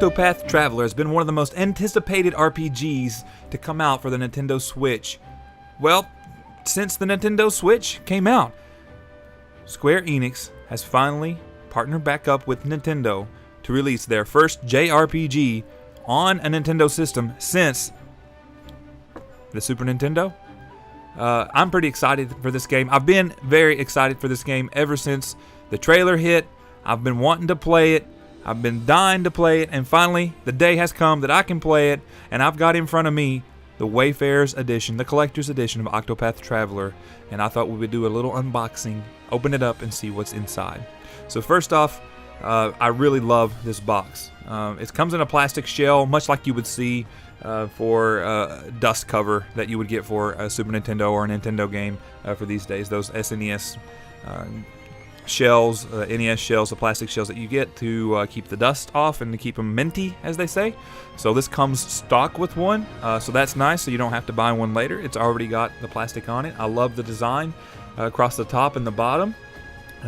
Octopath Traveler has been one of the most anticipated RPGs to come out for the Nintendo Switch. Well, since the Nintendo Switch came out, Square Enix has finally partnered back up with Nintendo to release their first JRPG on a Nintendo system since the Super Nintendo. I'm pretty excited for this game. I've been very excited for this game ever since the trailer hit. I've been wanting to play it. I've been dying to play it, and finally the day has come that I can play it, and I've got in front of me the Wayfarer's edition, the collector's edition of Octopath Traveler, and I thought we would do a little unboxing, open it up, and see what's inside. So first off, I really love this box. It comes in a plastic shell, much like you would see for a dust cover that you would get for a Super Nintendo or a Nintendo game for these days. Those SNES shells, NES shells, the plastic shells that you get to keep the dust off and to keep them minty, as they say. So this comes stock with one, so that's nice, so you don't have to buy one later. It's already got the plastic on it. I love the design across the top and the bottom.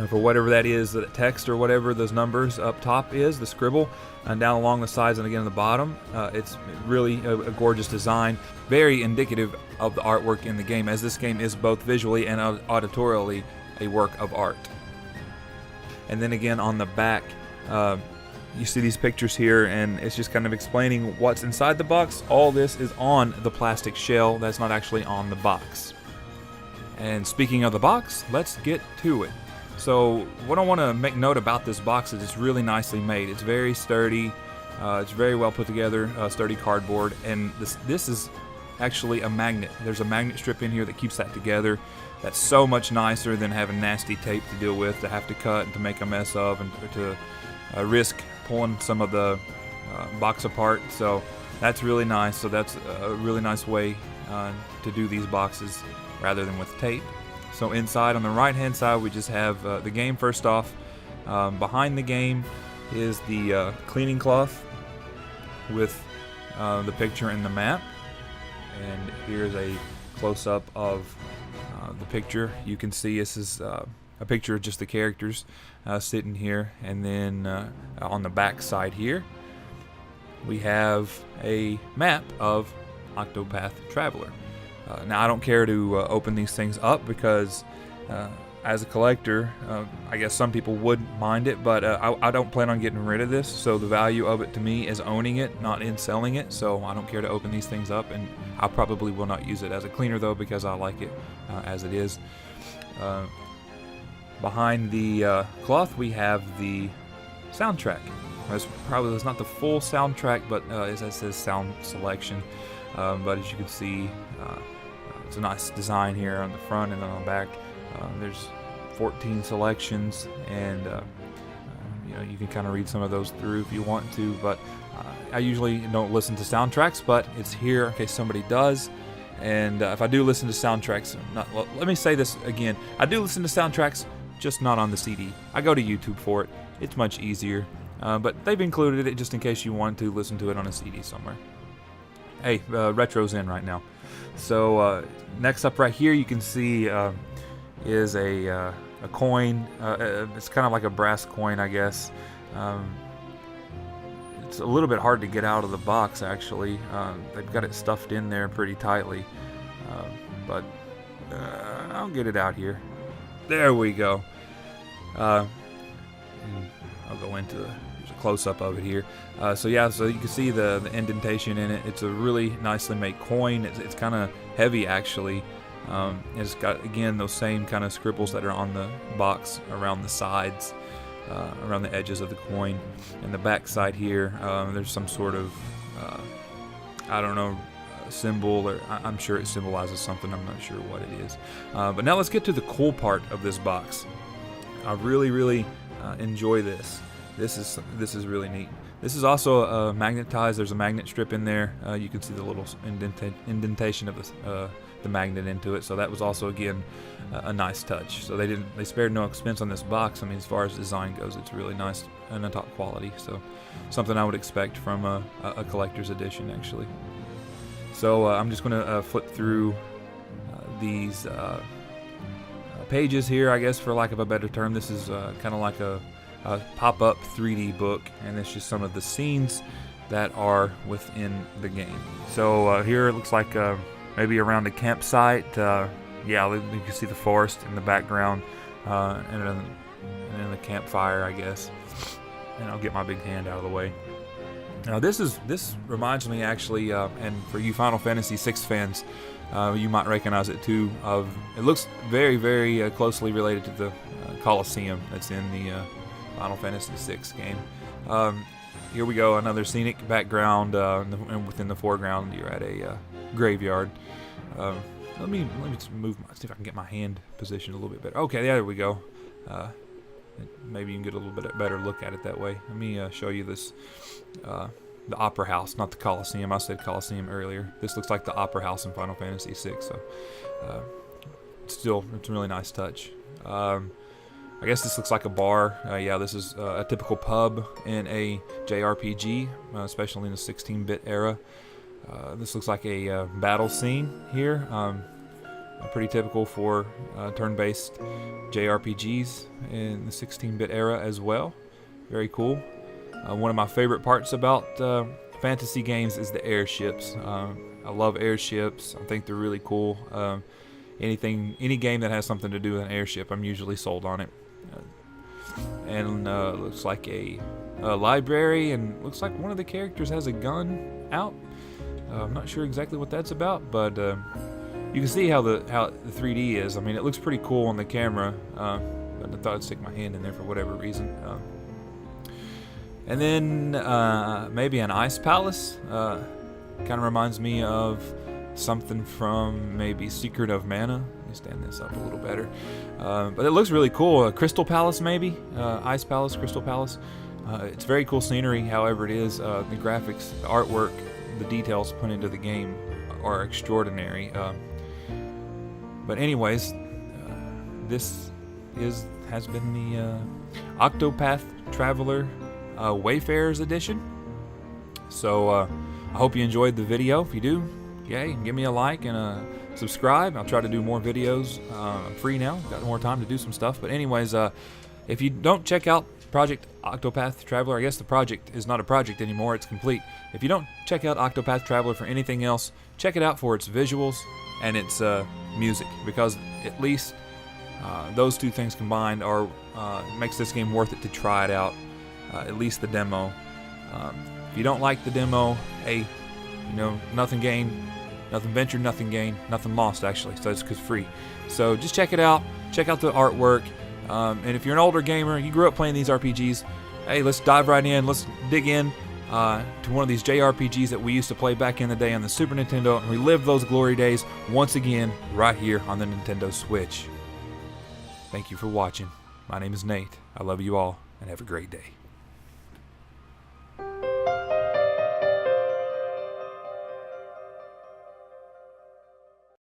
For whatever that is, the text or whatever those numbers up top is, the scribble, and down along the sides and again at the bottom. It's really a gorgeous design, very indicative of the artwork in the game, as this game is both visually and auditorially a work of art. And then again on the back, you see these pictures here, and it's just kind of explaining what's inside the box. All this is on the plastic shell, that's not actually on the box. And speaking of the box, let's get to it. So what I want to make note about this box is it's really nicely made. It's very sturdy, it's very well put together, sturdy cardboard, and this is actually a magnet. There's a magnet strip in here that keeps that together. That's so much nicer than having nasty tape to deal with, to have to cut and to make a mess of, and to risk pulling some of the box apart. So that's really nice. So that's a really nice way to do these boxes rather than with tape. So inside on the right hand side we just have the game first off. Behind the game is the cleaning cloth with the picture and the map. And here's a close-up of the picture. You can see this is a picture of just the characters sitting here, and then on the back side here we have a map of Octopath Traveler. Now I don't care to open these things up because as a collector, I guess some people would mind it, but I don't plan on getting rid of this, so the value of it to me is owning it, not in selling it. So I don't care to open these things up, and I probably will not use it as a cleaner though, because I like it as it is. Behind the cloth we have the soundtrack. It's not the full soundtrack, but as it says, sound selection. But as you can see, it's a nice design here on the front and on the back. There's 14 selections, and you can kind of read some of those through if you want to, but I usually don't listen to soundtracks, but it's here in case somebody does. And if I do listen to soundtracks, let me say this again, I do listen to soundtracks, just not on the CD. I go to YouTube for it. It's much easier, but they've included it just in case you want to listen to it on a CD somewhere. Hey, retro's in right now. So next up right here you can see is a coin. It's kind of like a brass coin, I guess. It's a little bit hard to get out of the box, actually. They've got it stuffed in there pretty tightly, but I'll get it out here. There we go. I'll go into there's a close-up of it here. So yeah, so you can see the indentation in it. It's a really nicely made coin. It's kind of heavy, actually. It's got, again, those same kind of scribbles that are on the box around the sides, around the edges of the coin. And the back side here, there's some sort of, I don't know, symbol, or I'm sure it symbolizes something. I'm not sure what it is. But now let's get to the cool part of this box. I really enjoy this. This is really neat. This is also magnetized. There's a magnet strip in there. You can see the little indentation of the magnet into it. So that was also, again, a nice touch. So they spared no expense on this box. I mean, as far as design goes, it's really nice and a top quality. So something I would expect from a collector's edition, actually. So I'm just going to flip through these pages here, I guess, for lack of a better term. This is kind of like a pop-up 3D book, and it's just some of the scenes that are within the game. So here it looks like maybe around a campsite. Yeah, you can see the forest in the background, and then the campfire, I guess. And I'll get my big hand out of the way. Now this reminds me actually, and for you Final Fantasy VI fans, you might recognize it too. It looks very, very closely related to the Colosseum that's in the Final Fantasy VI game. Here we go, another scenic background, and within the foreground you're at a graveyard. Let me just move. See if I can get my hand positioned a little bit better. Okay, there we go. Maybe you can get a little bit better look at it that way. Let me show you this. The Opera House, not the Colosseum. I said Colosseum earlier. This looks like the Opera House in Final Fantasy VI. So, it's a really nice touch. I guess this looks like a bar. Yeah, this is a typical pub in a JRPG, especially in the 16-bit era. This looks like a battle scene here. Pretty typical for turn-based JRPGs in the 16-bit era as well. Very cool. One of my favorite parts about fantasy games is the airships. I love airships. I think they're really cool. Any game that has something to do with an airship, I'm usually sold on it. And looks like a library, and looks like one of the characters has a gun out. I'm not sure exactly what that's about, but you can see how the 3D is. I mean, it looks pretty cool on the camera, but I thought I'd stick my hand in there for whatever reason. And then maybe an ice palace. Kind of reminds me of something from maybe Secret of Mana. Let me stand this up a little better. But it looks really cool. A Crystal Palace maybe? Ice Palace, Crystal Palace. It's very cool scenery, however it is. The graphics, the artwork, the details put into the game are extraordinary. But anyways, this has been the Octopath Traveler Wayfarers edition. So I hope you enjoyed the video. If you do, yay, give me a like and subscribe. I'll try to do more videos. I'm free now, got more time to do some stuff. But anyways, if you don't check out Project Octopath Traveler, I guess the project is not a project anymore, it's complete. If you don't check out Octopath Traveler for anything else, check it out for its visuals and its music, because at least those two things combined are makes this game worth it to try it out. At least the demo. If you don't like the demo, hey, nothing gained, nothing ventured, nothing gained, nothing lost actually. So it's free. So just check it out. Check out the artwork. And if you're an older gamer, you grew up playing these RPGs, hey, let's dive right in. Let's dig in to one of these JRPGs that we used to play back in the day on the Super Nintendo and relive those glory days once again right here on the Nintendo Switch. Thank you for watching. My name is Nate. I love you all, and have a great day.